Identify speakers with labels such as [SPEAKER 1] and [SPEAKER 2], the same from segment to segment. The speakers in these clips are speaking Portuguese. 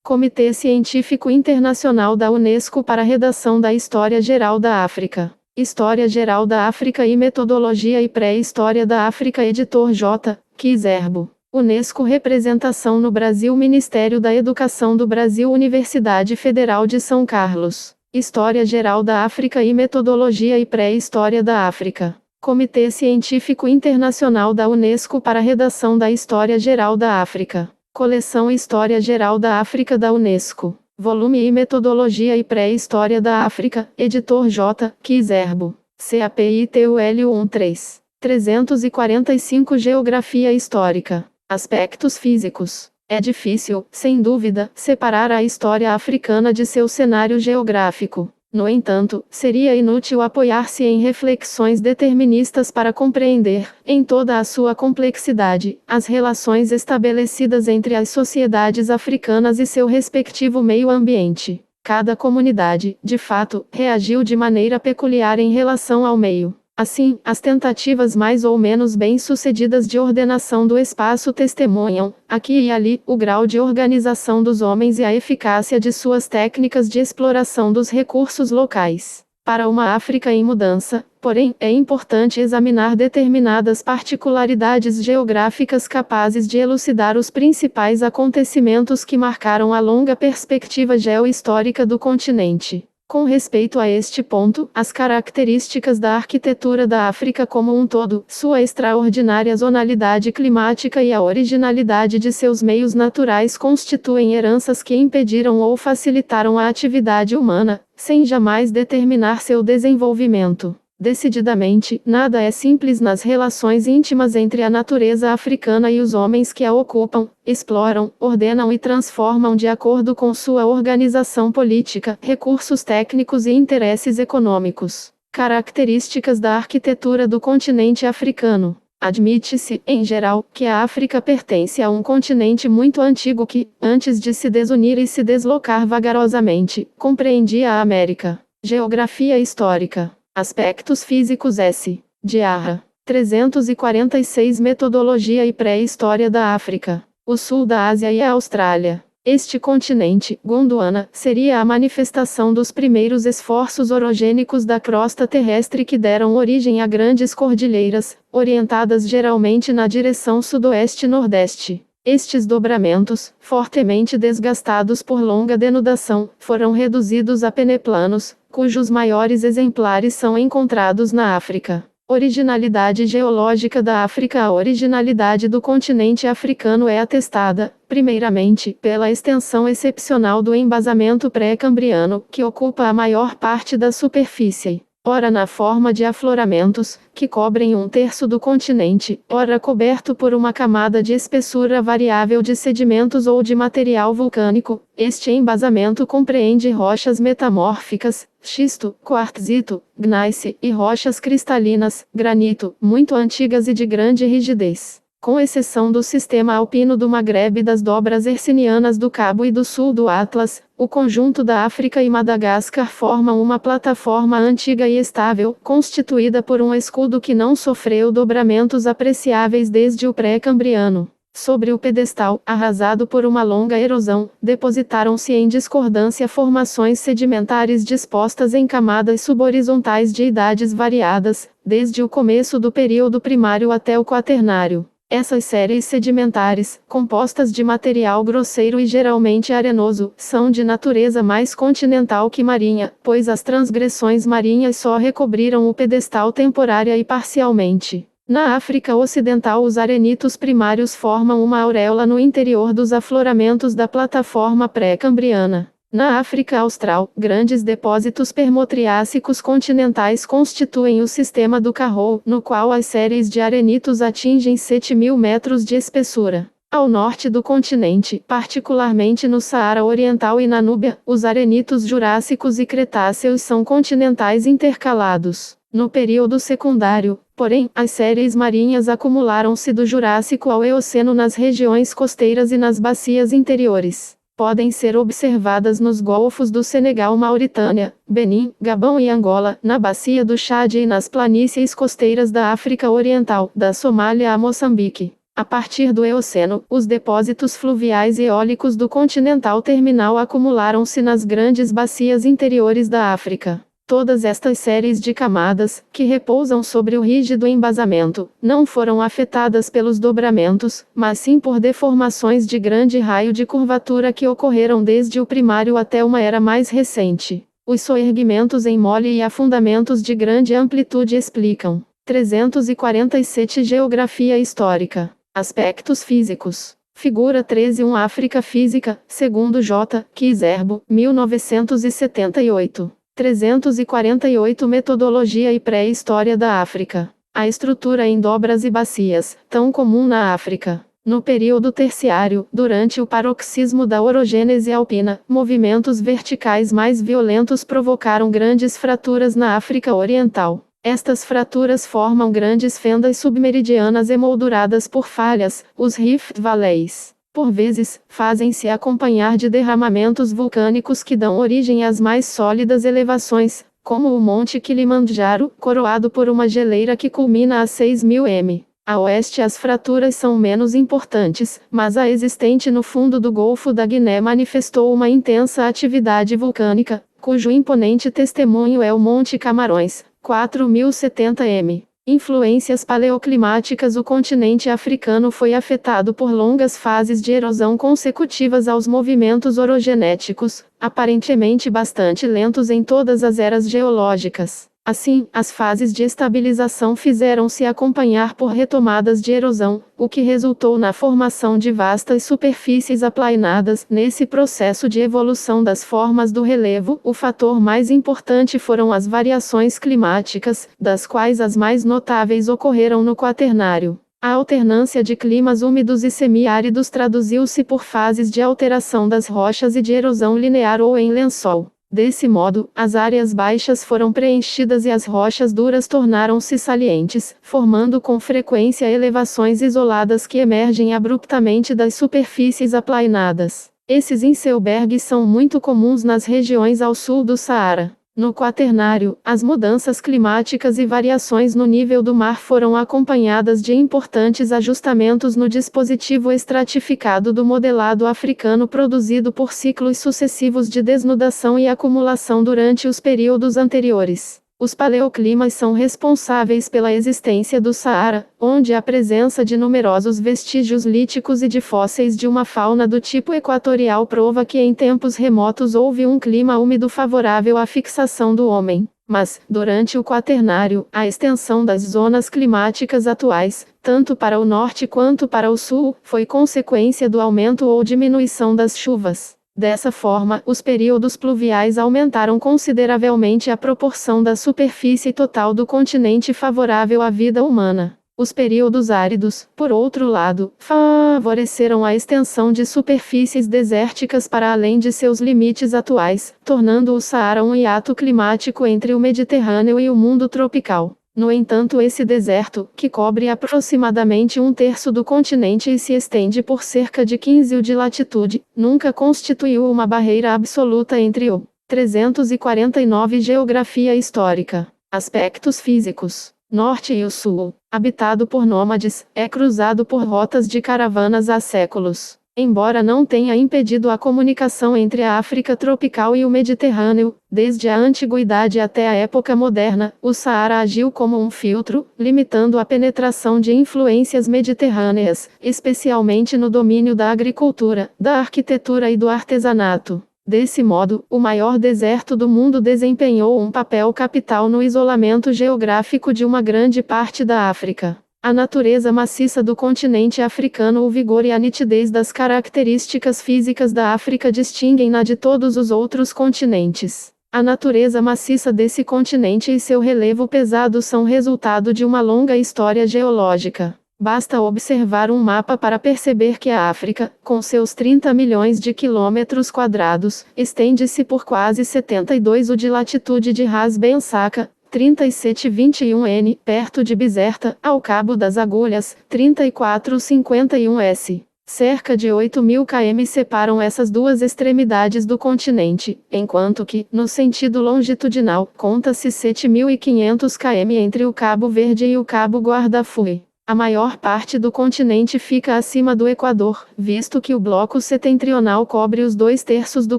[SPEAKER 1] Comitê Científico Internacional da Unesco para a redação da História Geral da África. História Geral da África e Metodologia e Pré-História da África. Editor J. Kizerbo. Unesco. Representação no Brasil. Ministério da Educação do Brasil. Universidade Federal de São Carlos. História Geral da África e Metodologia e Pré-História da África. Comitê Científico Internacional da Unesco para a redação da História Geral da África. Coleção História Geral da África da Unesco. Volume e Metodologia e Pré-História da África. Editor J. Kizerbo. CAPITUL 13. 345. Geografia Histórica. Aspectos físicos. É difícil, sem dúvida, separar a história africana de seu cenário geográfico. No entanto, seria inútil apoiar-se em reflexões deterministas para compreender, em toda a sua complexidade, as relações estabelecidas entre as sociedades africanas e seu respectivo meio ambiente. Cada comunidade, de fato, reagiu de maneira peculiar em relação ao meio. Assim, as tentativas mais ou menos bem-sucedidas de ordenação do espaço testemunham, aqui e ali, o grau de organização dos homens e a eficácia de suas técnicas de exploração dos recursos locais. Para uma África em mudança, porém, é importante examinar determinadas particularidades geográficas capazes de elucidar os principais acontecimentos que marcaram a longa perspectiva geohistórica do continente. Com respeito a este ponto, as características da arquitetura da África como um todo, sua extraordinária zonalidade climática e a originalidade de seus meios naturais constituem heranças que impediram ou facilitaram a atividade humana, sem jamais determinar seu desenvolvimento. Decididamente, nada é simples nas relações íntimas entre a natureza africana e os homens que a ocupam, exploram, ordenam e transformam de acordo com sua organização política, recursos técnicos e interesses econômicos. Características da arquitetura do continente africano. Admite-se, em geral, que a África pertence a um continente muito antigo que, antes de se desunir e se deslocar vagarosamente, compreendia a América. Geografia histórica. Aspectos físicos S. Diarra. 346. Metodologia e Pré-História da África. O sul da Ásia e a Austrália. Este continente, Gondwana, seria a manifestação dos primeiros esforços orogênicos da crosta terrestre que deram origem a grandes cordilheiras, orientadas geralmente na direção sudoeste-nordeste. Estes dobramentos, fortemente desgastados por longa denudação, foram reduzidos a peneplanos, cujos maiores exemplares são encontrados na África. Originalidade geológica da África. A originalidade do continente africano é atestada, primeiramente, pela extensão excepcional do embasamento pré-cambriano, que ocupa a maior parte da superfície. Ora na forma de afloramentos, que cobrem 1/3 do continente, ora coberto por uma camada de espessura variável de sedimentos ou de material vulcânico. Este embasamento compreende rochas metamórficas, xisto, quartzito, gneiss, e rochas cristalinas, granito, muito antigas e de grande rigidez. Com exceção do sistema alpino do Maghreb e das dobras hercinianas do Cabo e do sul do Atlas, o conjunto da África e Madagascar formam uma plataforma antiga e estável, constituída por um escudo que não sofreu dobramentos apreciáveis desde o pré-cambriano. Sobre o pedestal, arrasado por uma longa erosão, depositaram-se em discordância formações sedimentares dispostas em camadas subhorizontais de idades variadas, desde o começo do período primário até o quaternário. Essas séries sedimentares, compostas de material grosseiro e geralmente arenoso, são de natureza mais continental que marinha, pois as transgressões marinhas só recobriram o pedestal temporária e parcialmente. Na África Ocidental, os arenitos primários formam uma auréola no interior dos afloramentos da plataforma pré-cambriana. Na África Austral, grandes depósitos permotriácicos continentais constituem o sistema do Karoo, no qual as séries de arenitos atingem 7.000 metros de espessura. Ao norte do continente, particularmente no Saara Oriental e na Núbia, os arenitos jurássicos e cretáceos são continentais intercalados. No período secundário, porém, as séries marinhas acumularam-se do Jurássico ao Eoceno nas regiões costeiras e nas bacias interiores. Podem ser observadas nos golfos do Senegal, Mauritânia, Benin, Gabão e Angola, na bacia do Chad e nas planícies costeiras da África Oriental, da Somália a Moçambique. A partir do Eoceno, os depósitos fluviais e eólicos do continental terminal acumularam-se nas grandes bacias interiores da África. Todas estas séries de camadas, que repousam sobre o rígido embasamento, não foram afetadas pelos dobramentos, mas sim por deformações de grande raio de curvatura que ocorreram desde o primário até uma era mais recente. Os soerguimentos em mole e afundamentos de grande amplitude explicam. 347 Geografia histórica. Aspectos físicos. Figura 13 África Física, segundo J. Kizerbo, 1978. 348 Metodologia e pré-história da África. A estrutura em dobras e bacias, tão comum na África. No período terciário, durante o paroxismo da orogênese alpina, movimentos verticais mais violentos provocaram grandes fraturas na África Oriental. Estas fraturas formam grandes fendas submeridianas emolduradas por falhas, os rift valleys. Por vezes, fazem-se acompanhar de derramamentos vulcânicos que dão origem às mais sólidas elevações, como o Monte Kilimanjaro, coroado por uma geleira que culmina a 6.000 m. A oeste as fraturas são menos importantes, mas a existente no fundo do Golfo da Guiné manifestou uma intensa atividade vulcânica, cujo imponente testemunho é o Monte Camarões, 4.070 m. Influências paleoclimáticas. O continente africano foi afetado por longas fases de erosão consecutivas aos movimentos orogenéticos, aparentemente bastante lentos em todas as eras geológicas. Assim, as fases de estabilização fizeram-se acompanhar por retomadas de erosão, o que resultou na formação de vastas superfícies aplainadas. Nesse processo de evolução das formas do relevo, o fator mais importante foram as variações climáticas, das quais as mais notáveis ocorreram no Quaternário. A alternância de climas úmidos e semiáridos traduziu-se por fases de alteração das rochas e de erosão linear ou em lençol. Desse modo, as áreas baixas foram preenchidas e as rochas duras tornaram-se salientes, formando com frequência elevações isoladas que emergem abruptamente das superfícies aplainadas. Esses icebergs são muito comuns nas regiões ao sul do Saara. No Quaternário, as mudanças climáticas e variações no nível do mar foram acompanhadas de importantes ajustamentos no dispositivo estratificado do modelado africano produzido por ciclos sucessivos de desnudação e acumulação durante os períodos anteriores. Os paleoclimas são responsáveis pela existência do Saara, onde a presença de numerosos vestígios líticos e de fósseis de uma fauna do tipo equatorial prova que em tempos remotos houve um clima úmido favorável à fixação do homem. Mas, durante o Quaternário, a extensão das zonas climáticas atuais, tanto para o norte quanto para o sul, foi consequência do aumento ou diminuição das chuvas. Dessa forma, os períodos pluviais aumentaram consideravelmente a proporção da superfície total do continente favorável à vida humana. Os períodos áridos, por outro lado, favoreceram a extensão de superfícies desérticas para além de seus limites atuais, tornando o Saara um hiato climático entre o Mediterrâneo e o mundo tropical. No entanto, esse deserto, que cobre aproximadamente 1/3 do continente e se estende por cerca de 15 de latitude, nunca constituiu uma barreira absoluta entre o 349 Geografia histórica. Aspectos físicos. Norte e o Sul, habitado por nômades, é cruzado por rotas de caravanas há séculos. Embora não tenha impedido a comunicação entre a África tropical e o Mediterrâneo, desde a antiguidade até a época moderna, o Saara agiu como um filtro, limitando a penetração de influências mediterrâneas, especialmente no domínio da agricultura, da arquitetura e do artesanato. Desse modo, o maior deserto do mundo desempenhou um papel capital no isolamento geográfico de uma grande parte da África. A natureza maciça do continente africano, o vigor e a nitidez das características físicas da África distinguem-na de todos os outros continentes. A natureza maciça desse continente e seu relevo pesado são resultado de uma longa história geológica. Basta observar um mapa para perceber que a África, com seus 30 milhões de quilômetros quadrados, estende-se por quase 72 de latitude de Ras Ben Saka, 3721 n, perto de Bizerta, ao Cabo das Agulhas, 3451 s. Cerca de 8.000 km separam essas duas extremidades do continente, enquanto que, no sentido longitudinal, conta-se 7.500 km entre o Cabo Verde e o Cabo Guardafui. A maior parte do continente fica acima do Equador, visto que o bloco setentrional cobre os 2/3 do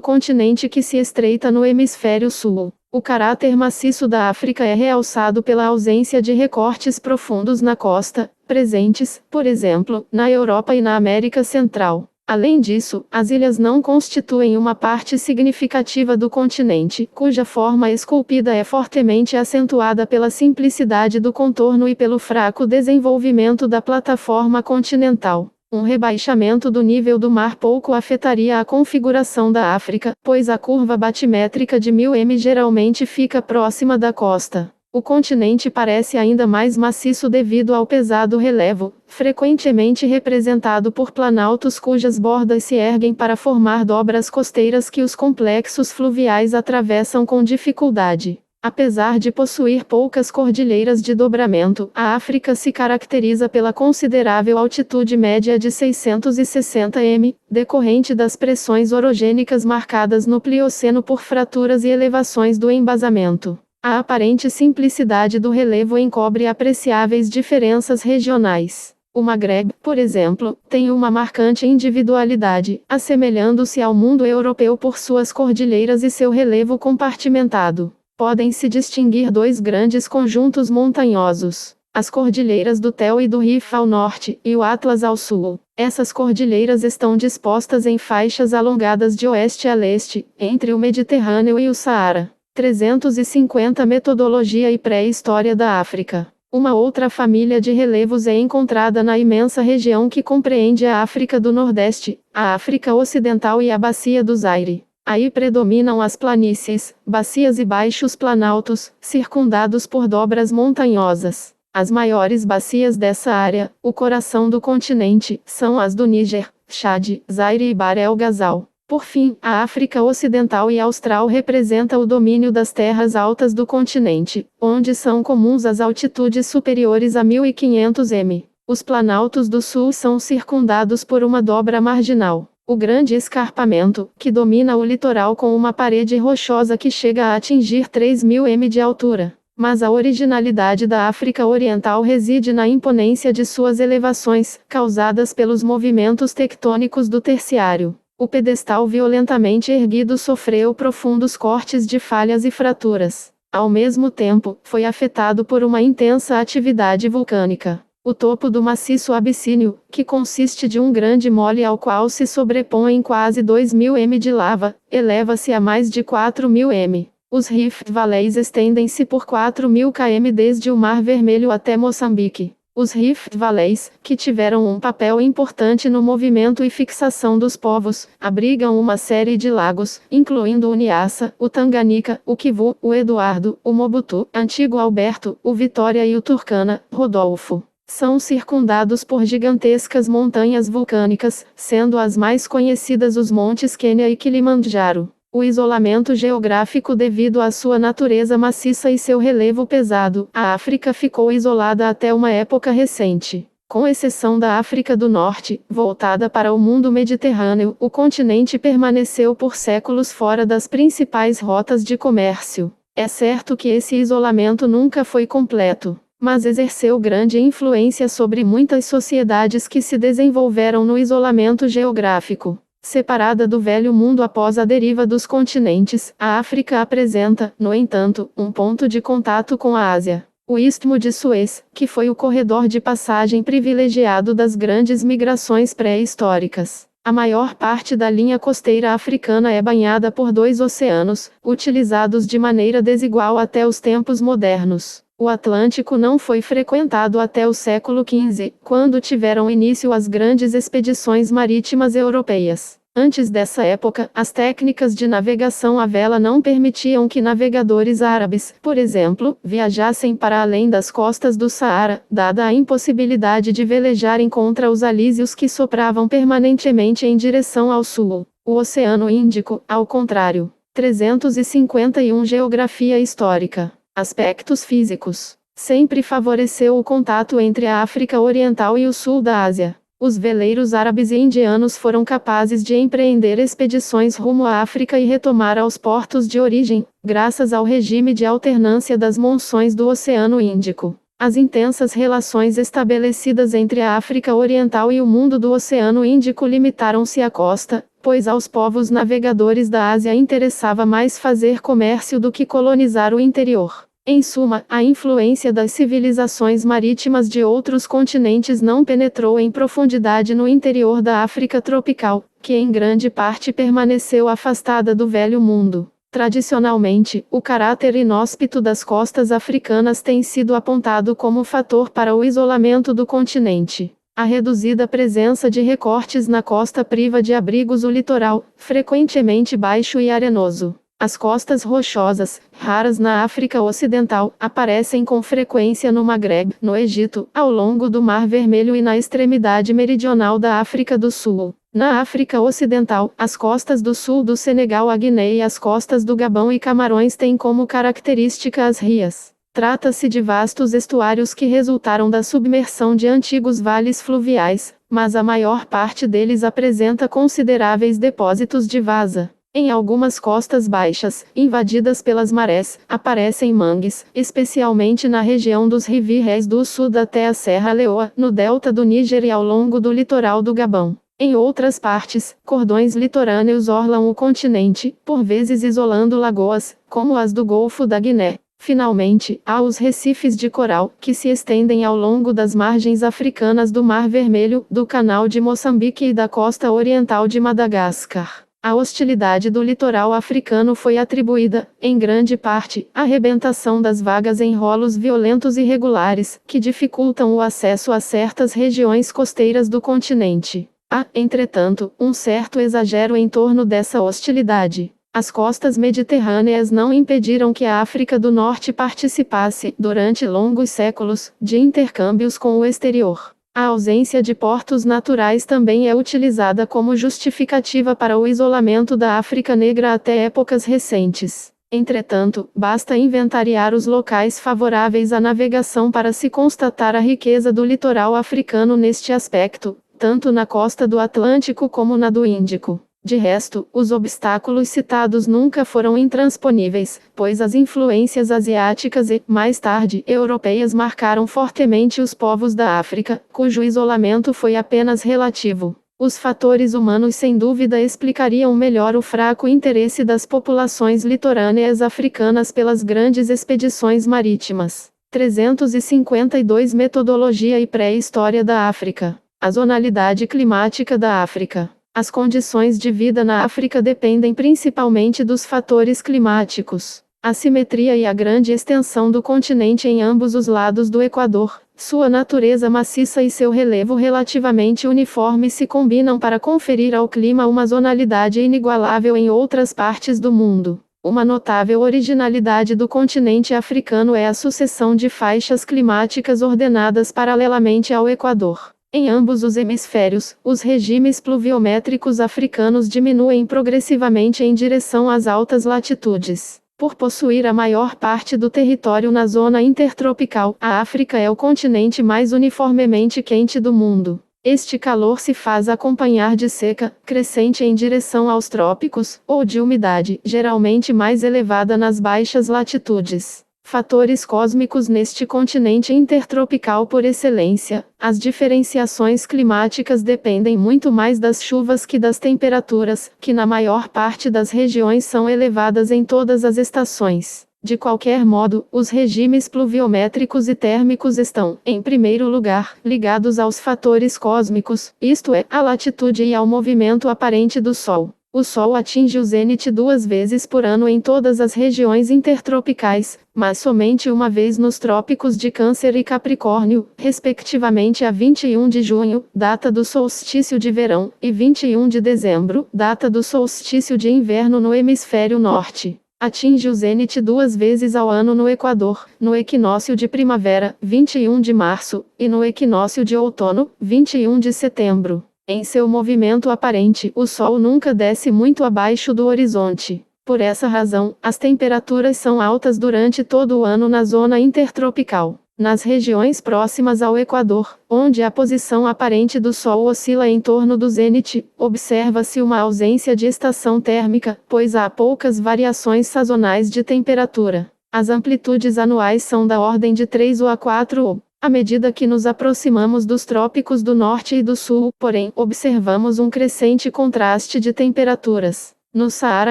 [SPEAKER 1] continente que se estreita no hemisfério sul. O caráter maciço da África é realçado pela ausência de recortes profundos na costa, presentes, por exemplo, na Europa e na América Central. Além disso, as ilhas não constituem uma parte significativa do continente, cuja forma esculpida é fortemente acentuada pela simplicidade do contorno e pelo fraco desenvolvimento da plataforma continental. Um rebaixamento do nível do mar pouco afetaria a configuração da África, pois a curva batimétrica de 1000 m geralmente fica próxima da costa. O continente parece ainda mais maciço devido ao pesado relevo, frequentemente representado por planaltos cujas bordas se erguem para formar dobras costeiras que os complexos fluviais atravessam com dificuldade. Apesar de possuir poucas cordilheiras de dobramento, a África se caracteriza pela considerável altitude média de 660 m, decorrente das pressões orogênicas marcadas no Plioceno por fraturas e elevações do embasamento. A aparente simplicidade do relevo encobre apreciáveis diferenças regionais. O Maghreb, por exemplo, tem uma marcante individualidade, assemelhando-se ao mundo europeu por suas cordilheiras e seu relevo compartimentado. Podem-se distinguir dois grandes conjuntos montanhosos: as cordilheiras do Tel e do Rif ao norte, e o Atlas ao sul. Essas cordilheiras estão dispostas em faixas alongadas de oeste a leste, entre o Mediterrâneo e o Saara. 350 Metodologia e pré-história da África. Uma outra família de relevos é encontrada na imensa região que compreende a África do Nordeste, a África Ocidental e a Bacia do Zaire. Aí predominam as planícies, bacias e baixos planaltos, circundados por dobras montanhosas. As maiores bacias dessa área, o coração do continente, são as do Níger, Chad, Zaire e Bahr el Ghazal. Por fim, a África Ocidental e Austral representa o domínio das terras altas do continente, onde são comuns as altitudes superiores a 1500 m. Os planaltos do sul são circundados por uma dobra marginal. O grande escarpamento, que domina o litoral com uma parede rochosa que chega a atingir 3000 m de altura. Mas a originalidade da África Oriental reside na imponência de suas elevações, causadas pelos movimentos tectônicos do Terciário. O pedestal violentamente erguido sofreu profundos cortes de falhas e fraturas. Ao mesmo tempo, foi afetado por uma intensa atividade vulcânica. O topo do maciço abissínio, que consiste de um grande mole ao qual se sobrepõem quase 2000 m de lava, eleva-se a mais de 4000 m. Os Rift Valleys estendem-se por 4000 km desde o Mar Vermelho até Moçambique. Os Rift Valleys, que tiveram um papel importante no movimento e fixação dos povos, abrigam uma série de lagos, incluindo o Niassa, o Tanganica, o Kivu, o Eduardo, o Mobutu, Antigo Alberto, o Vitória e o Turkana, Rodolfo. São circundados por gigantescas montanhas vulcânicas, sendo as mais conhecidas os montes Quênia e Kilimanjaro. O isolamento geográfico devido à sua natureza maciça e seu relevo pesado, a África ficou isolada até uma época recente. Com exceção da África do Norte, voltada para o mundo mediterrâneo, o continente permaneceu por séculos fora das principais rotas de comércio. É certo que esse isolamento nunca foi completo, mas exerceu grande influência sobre muitas sociedades que se desenvolveram no isolamento geográfico. Separada do velho mundo após a deriva dos continentes, a África apresenta, no entanto, um ponto de contato com a Ásia. O Istmo de Suez, que foi o corredor de passagem privilegiado das grandes migrações pré-históricas. A maior parte da linha costeira africana é banhada por dois oceanos, utilizados de maneira desigual até os tempos modernos. O Atlântico não foi frequentado até o século XV, quando tiveram início as grandes expedições marítimas europeias. Antes dessa época, as técnicas de navegação à vela não permitiam que navegadores árabes, por exemplo, viajassem para além das costas do Saara, dada a impossibilidade de velejarem contra os alísios que sopravam permanentemente em direção ao sul. O Oceano Índico, ao contrário. 351 Geografia histórica. Aspectos físicos. Sempre favoreceu o contato entre a África Oriental e o sul da Ásia. Os veleiros árabes e indianos foram capazes de empreender expedições rumo à África e retomar aos portos de origem, graças ao regime de alternância das monções do Oceano Índico. As intensas relações estabelecidas entre a África Oriental e o mundo do Oceano Índico limitaram-se à costa, pois aos povos navegadores da Ásia interessava mais fazer comércio do que colonizar o interior. Em suma, a influência das civilizações marítimas de outros continentes não penetrou em profundidade no interior da África tropical, que em grande parte permaneceu afastada do Velho Mundo. Tradicionalmente, o caráter inóspito das costas africanas tem sido apontado como fator para o isolamento do continente. A reduzida presença de recortes na costa priva de abrigos o litoral, frequentemente baixo e arenoso. As costas rochosas, raras na África Ocidental, aparecem com frequência no Magreb, no Egito, ao longo do Mar Vermelho e na extremidade meridional da África do Sul. Na África Ocidental, as costas do sul do Senegal a Guiné e as costas do Gabão e Camarões têm como característica as rias. Trata-se de vastos estuários que resultaram da submersão de antigos vales fluviais, mas a maior parte deles apresenta consideráveis depósitos de vasa. Em algumas costas baixas, invadidas pelas marés, aparecem mangues, especialmente na região dos rivières do sul até a Serra Leoa, no delta do Níger e ao longo do litoral do Gabão. Em outras partes, cordões litorâneos orlam o continente, por vezes isolando lagoas, como as do Golfo da Guiné. Finalmente, há os recifes de coral, que se estendem ao longo das margens africanas do Mar Vermelho, do Canal de Moçambique e da costa oriental de Madagascar. A hostilidade do litoral africano foi atribuída, em grande parte, à arrebentação das vagas em rolos violentos e regulares, que dificultam o acesso a certas regiões costeiras do continente. Há, entretanto, um certo exagero em torno dessa hostilidade. As costas mediterrâneas não impediram que a África do Norte participasse, durante longos séculos, de intercâmbios com o exterior. A ausência de portos naturais também é utilizada como justificativa para o isolamento da África Negra até épocas recentes. Entretanto, basta inventariar os locais favoráveis à navegação para se constatar a riqueza do litoral africano neste aspecto, tanto na costa do Atlântico como na do Índico. De resto, os obstáculos citados nunca foram intransponíveis, pois as influências asiáticas e, mais tarde, europeias marcaram fortemente os povos da África, cujo isolamento foi apenas relativo. Os fatores humanos sem dúvida explicariam melhor o fraco interesse das populações litorâneas africanas pelas grandes expedições marítimas. 352 Metodologia e pré-história da África. A zonalidade climática da África. As condições de vida na África dependem principalmente dos fatores climáticos. A simetria e a grande extensão do continente em ambos os lados do Equador, sua natureza maciça e seu relevo relativamente uniforme se combinam para conferir ao clima uma zonalidade inigualável em outras partes do mundo. Uma notável originalidade do continente africano é a sucessão de faixas climáticas ordenadas paralelamente ao Equador. Em ambos os hemisférios, os regimes pluviométricos africanos diminuem progressivamente em direção às altas latitudes. Por possuir a maior parte do território na zona intertropical, a África é o continente mais uniformemente quente do mundo. Este calor se faz acompanhar de seca, crescente em direção aos trópicos, ou de umidade, geralmente mais elevada nas baixas latitudes. Fatores cósmicos neste continente intertropical por excelência, as diferenciações climáticas dependem muito mais das chuvas que das temperaturas, que na maior parte das regiões são elevadas em todas as estações. De qualquer modo, os regimes pluviométricos e térmicos estão, em primeiro lugar, ligados aos fatores cósmicos, isto é, à latitude e ao movimento aparente do Sol. O Sol atinge o zênite 2 vezes por ano em todas as regiões intertropicais, mas somente uma vez nos trópicos de Câncer e Capricórnio, respectivamente a 21 de junho, data do solstício de verão, e 21 de dezembro, data do solstício de inverno no hemisfério norte. Atinge o zênite 2 vezes ao ano no Equador, no equinócio de primavera, 21 de março, e no equinócio de outono, 21 de setembro. Em seu movimento aparente, o Sol nunca desce muito abaixo do horizonte. Por essa razão, as temperaturas são altas durante todo o ano na zona intertropical. Nas regiões próximas ao Equador, onde a posição aparente do Sol oscila em torno do zênite, observa-se uma ausência de estação térmica, pois há poucas variações sazonais de temperatura. As amplitudes anuais são da ordem de 3 a 4. À medida que nos aproximamos dos trópicos do norte e do sul, porém, observamos um crescente contraste de temperaturas. No Saara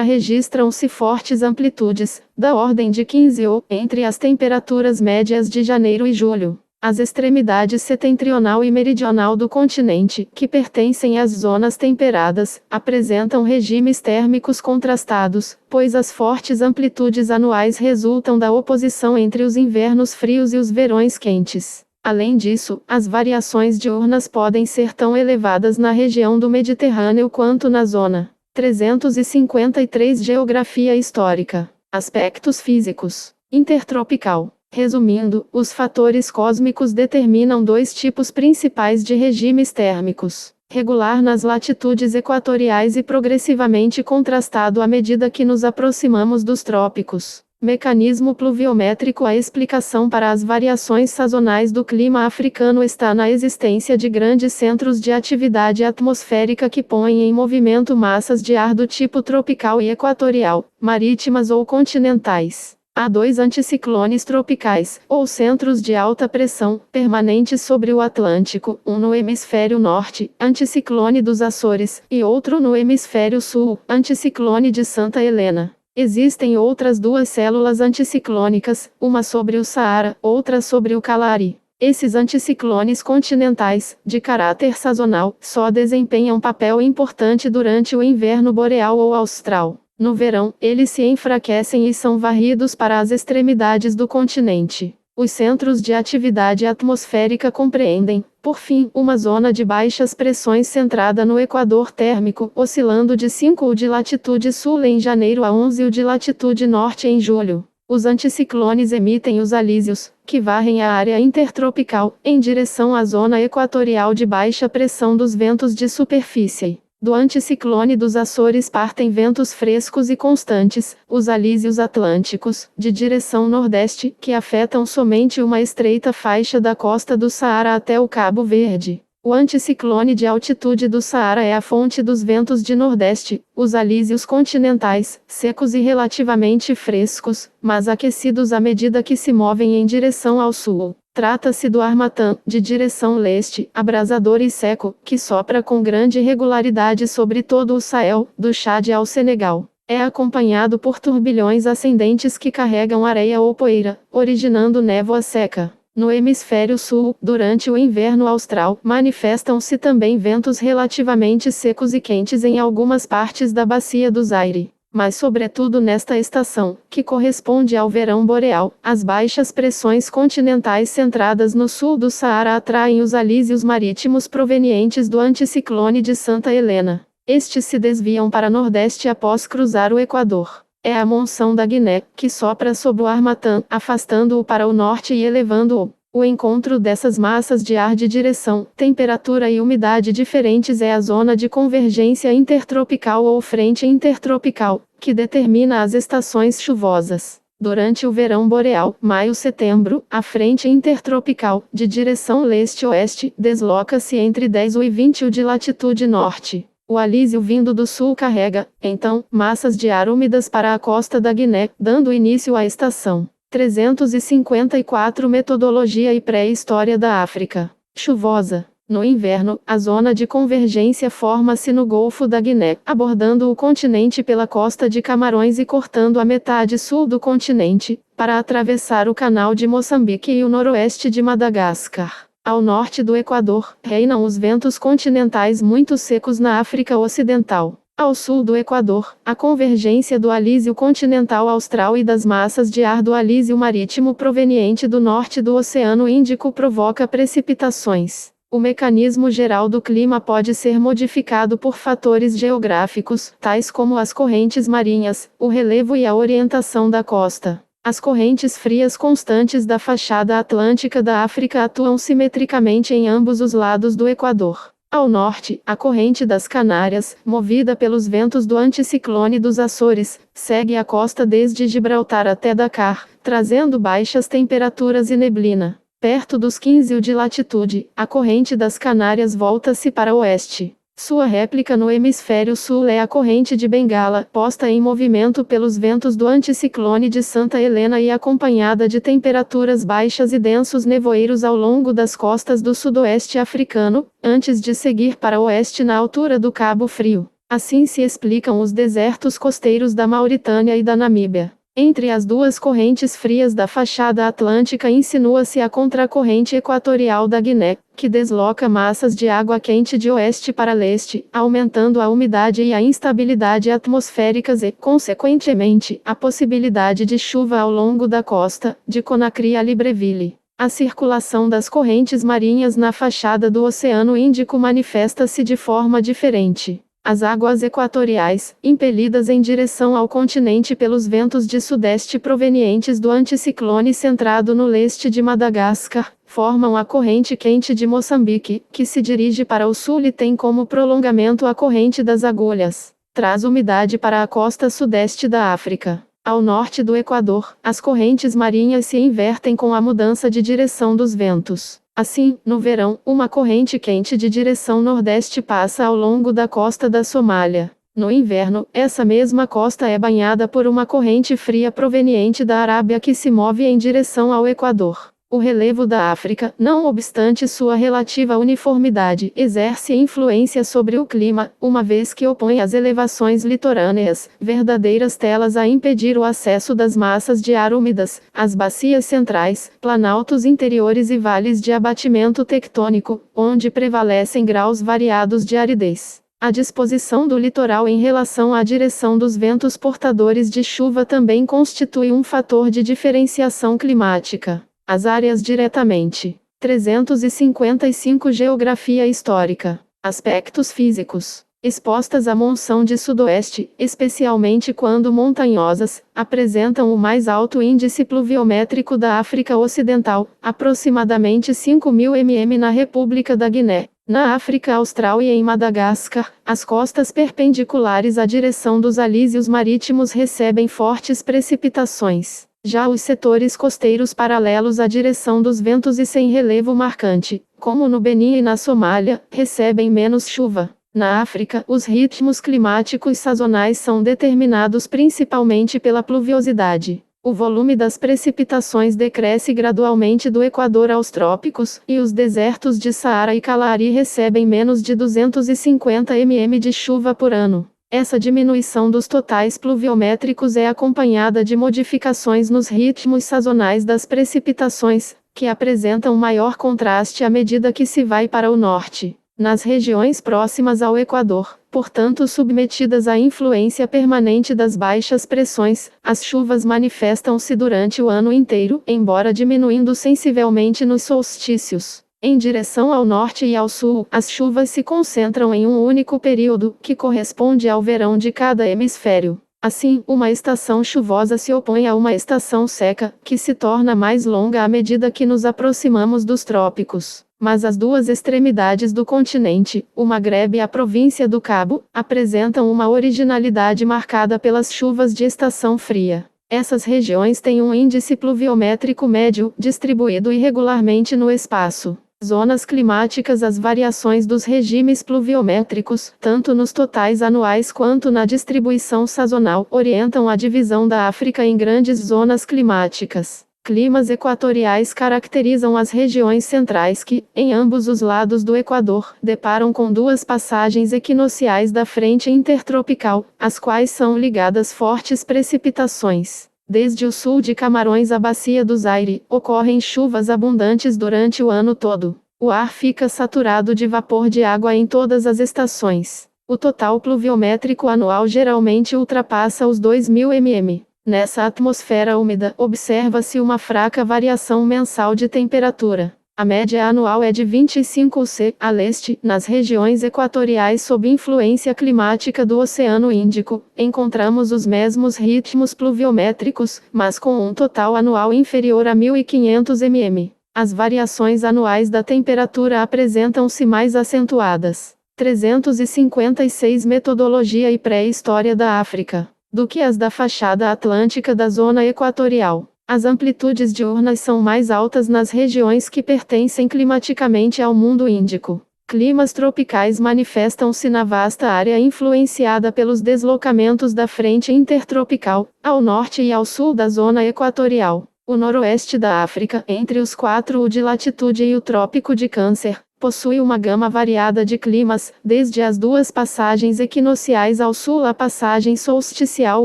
[SPEAKER 1] registram-se fortes amplitudes, da ordem de 15 entre as temperaturas médias de janeiro e julho. As extremidades setentrional e meridional do continente, que pertencem às zonas temperadas, apresentam regimes térmicos contrastados, pois as fortes amplitudes anuais resultam da oposição entre os invernos frios e os verões quentes. Além disso, as variações diurnas podem ser tão elevadas na região do Mediterrâneo quanto na zona. 353 Geografia histórica. Aspectos físicos. Intertropical. Resumindo, os fatores cósmicos determinam dois tipos principais de regimes térmicos: regular nas latitudes equatoriais e progressivamente contrastado à medida que nos aproximamos dos trópicos. Mecanismo pluviométrico. A explicação para as variações sazonais do clima africano está na existência de grandes centros de atividade atmosférica que põem em movimento massas de ar do tipo tropical e equatorial, marítimas ou continentais. Há dois anticiclones tropicais, ou centros de alta pressão, permanentes sobre o Atlântico, um no hemisfério norte, anticiclone dos Açores, e outro no hemisfério sul, anticiclone de Santa Helena. Existem outras duas células anticiclônicas, uma sobre o Saara, outra sobre o Kalahari. Esses anticiclones continentais, de caráter sazonal, só desempenham papel importante durante o inverno boreal ou austral. No verão, eles se enfraquecem e são varridos para as extremidades do continente. Os centros de atividade atmosférica compreendem, por fim, uma zona de baixas pressões centrada no equador térmico, oscilando de 5 de latitude sul em janeiro a 11 de latitude norte em julho. Os anticiclones emitem os alísios, que varrem a área intertropical, em direção à zona equatorial de baixa pressão dos ventos de superfície. Do anticiclone dos Açores partem ventos frescos e constantes, os alísios atlânticos, de direção nordeste, que afetam somente uma estreita faixa da costa do Saara até o Cabo Verde. O anticiclone de altitude do Saara é a fonte dos ventos de nordeste, os alísios continentais, secos e relativamente frescos, mas aquecidos à medida que se movem em direção ao sul. Trata-se do Harmattan, de direção leste, abrasador e seco, que sopra com grande regularidade sobre todo o Sahel, do Chad ao Senegal. É acompanhado por turbilhões ascendentes que carregam areia ou poeira, originando névoa seca. No hemisfério sul, durante o inverno austral, manifestam-se também ventos relativamente secos e quentes em algumas partes da bacia do Zaire. Mas sobretudo nesta estação, que corresponde ao verão boreal, as baixas pressões continentais centradas no sul do Saara atraem os alísios marítimos provenientes do anticiclone de Santa Helena. Estes se desviam para nordeste após cruzar o Equador. É a monção da Guiné, que sopra sob o Harmattan, afastando-o para o norte e elevando-o. O encontro dessas massas de ar de direção, temperatura e umidade diferentes é a zona de convergência intertropical ou frente intertropical, que determina as estações chuvosas. Durante o verão boreal, maio-setembro, a frente intertropical, de direção leste-oeste, desloca-se entre 10 e 20 de latitude norte. O alísio vindo do sul carrega, então, massas de ar úmidas para a costa da Guiné, dando início à estação. 354 Metodologia e pré-história da África. Chuvosa. No inverno, a zona de convergência forma-se no Golfo da Guiné, abordando o continente pela costa de Camarões e cortando a metade sul do continente, para atravessar o Canal de Moçambique e o noroeste de Madagascar. Ao norte do Equador, reinam os ventos continentais muito secos na África Ocidental. Ao sul do Equador, a convergência do alísio continental austral e das massas de ar do alísio marítimo proveniente do norte do Oceano Índico provoca precipitações. O mecanismo geral do clima pode ser modificado por fatores geográficos, tais como as correntes marinhas, o relevo e a orientação da costa. As correntes frias constantes da fachada atlântica da África atuam simetricamente em ambos os lados do Equador. Ao norte, a corrente das Canárias, movida pelos ventos do anticiclone dos Açores, segue a costa desde Gibraltar até Dakar, trazendo baixas temperaturas e neblina. Perto dos 15 de latitude, a corrente das Canárias volta-se para o oeste. Sua réplica no hemisfério sul é a corrente de Bengala, posta em movimento pelos ventos do anticiclone de Santa Helena e acompanhada de temperaturas baixas e densos nevoeiros ao longo das costas do sudoeste africano, antes de seguir para o oeste na altura do Cabo Frio. Assim se explicam os desertos costeiros da Mauritânia e da Namíbia. Entre as duas correntes frias da fachada atlântica insinua-se a contracorrente equatorial da Guiné, que desloca massas de água quente de oeste para leste, aumentando a umidade e a instabilidade atmosféricas e, consequentemente, a possibilidade de chuva ao longo da costa, de Conakry a Libreville. A circulação das correntes marinhas na fachada do Oceano Índico manifesta-se de forma diferente. As águas equatoriais, impelidas em direção ao continente pelos ventos de sudeste provenientes do anticiclone centrado no leste de Madagascar, formam a corrente quente de Moçambique, que se dirige para o sul e tem como prolongamento a corrente das agulhas. Traz umidade para a costa sudeste da África. Ao norte do Equador, as correntes marinhas se invertem com a mudança de direção dos ventos. Assim, no verão, uma corrente quente de direção nordeste passa ao longo da costa da Somália. No inverno, essa mesma costa é banhada por uma corrente fria proveniente da Arábia que se move em direção ao Equador. O relevo da África, não obstante sua relativa uniformidade, exerce influência sobre o clima, uma vez que opõe as elevações litorâneas, verdadeiras telas a impedir o acesso das massas de ar úmidas, às bacias centrais, planaltos interiores e vales de abatimento tectônico, onde prevalecem graus variados de aridez. A disposição do litoral em relação à direção dos ventos portadores de chuva também constitui um fator de diferenciação climática. As áreas diretamente. 355 Geografia histórica. Aspectos físicos. Expostas à monção de sudoeste, especialmente quando montanhosas, apresentam o mais alto índice pluviométrico da África Ocidental, aproximadamente 5.000 mm na República da Guiné. Na África Austral e em Madagascar, as costas perpendiculares à direção dos alísios marítimos recebem fortes precipitações. Já os setores costeiros paralelos à direção dos ventos e sem relevo marcante, como no Benin e na Somália, recebem menos chuva. Na África, os ritmos climáticos sazonais são determinados principalmente pela pluviosidade. O volume das precipitações decresce gradualmente do Equador aos trópicos, e os desertos de Saara e Kalahari recebem menos de 250 mm de chuva por ano. Essa diminuição dos totais pluviométricos é acompanhada de modificações nos ritmos sazonais das precipitações, que apresentam maior contraste à medida que se vai para o norte. Nas regiões próximas ao Equador, portanto submetidas à influência permanente das baixas pressões, as chuvas manifestam-se durante o ano inteiro, embora diminuindo sensivelmente nos solstícios. Em direção ao norte e ao sul, as chuvas se concentram em um único período, que corresponde ao verão de cada hemisfério. Assim, uma estação chuvosa se opõe a uma estação seca, que se torna mais longa à medida que nos aproximamos dos trópicos. Mas as duas extremidades do continente, o Maghreb e a província do Cabo, apresentam uma originalidade marcada pelas chuvas de estação fria. Essas regiões têm um índice pluviométrico médio, distribuído irregularmente no espaço. Zonas climáticas. As variações dos regimes pluviométricos, tanto nos totais anuais quanto na distribuição sazonal, orientam a divisão da África em grandes zonas climáticas. Climas equatoriais caracterizam as regiões centrais que, em ambos os lados do Equador, deparam com duas passagens equinociais da frente intertropical, às quais são ligadas fortes precipitações. Desde o sul de Camarões à bacia do Zaire, ocorrem chuvas abundantes durante o ano todo. O ar fica saturado de vapor de água em todas as estações. O total pluviométrico anual geralmente ultrapassa os 2.000 mm. Nessa atmosfera úmida, observa-se uma fraca variação mensal de temperatura. A média anual é de 25 C, a leste, nas regiões equatoriais sob influência climática do Oceano Índico, encontramos os mesmos ritmos pluviométricos, mas com um total anual inferior a 1.500 mm. As variações anuais da temperatura apresentam-se mais acentuadas. 356 Metodologia e pré-história da África, do que as da fachada atlântica da zona equatorial. As amplitudes diurnas são mais altas nas regiões que pertencem climaticamente ao mundo Índico. Climas tropicais manifestam-se na vasta área influenciada pelos deslocamentos da frente intertropical, ao norte e ao sul da zona equatorial. O noroeste da África, entre os 4 de latitude e o Trópico de Câncer, possui uma gama variada de climas, desde as 2 passagens equinociais ao sul à passagem solsticial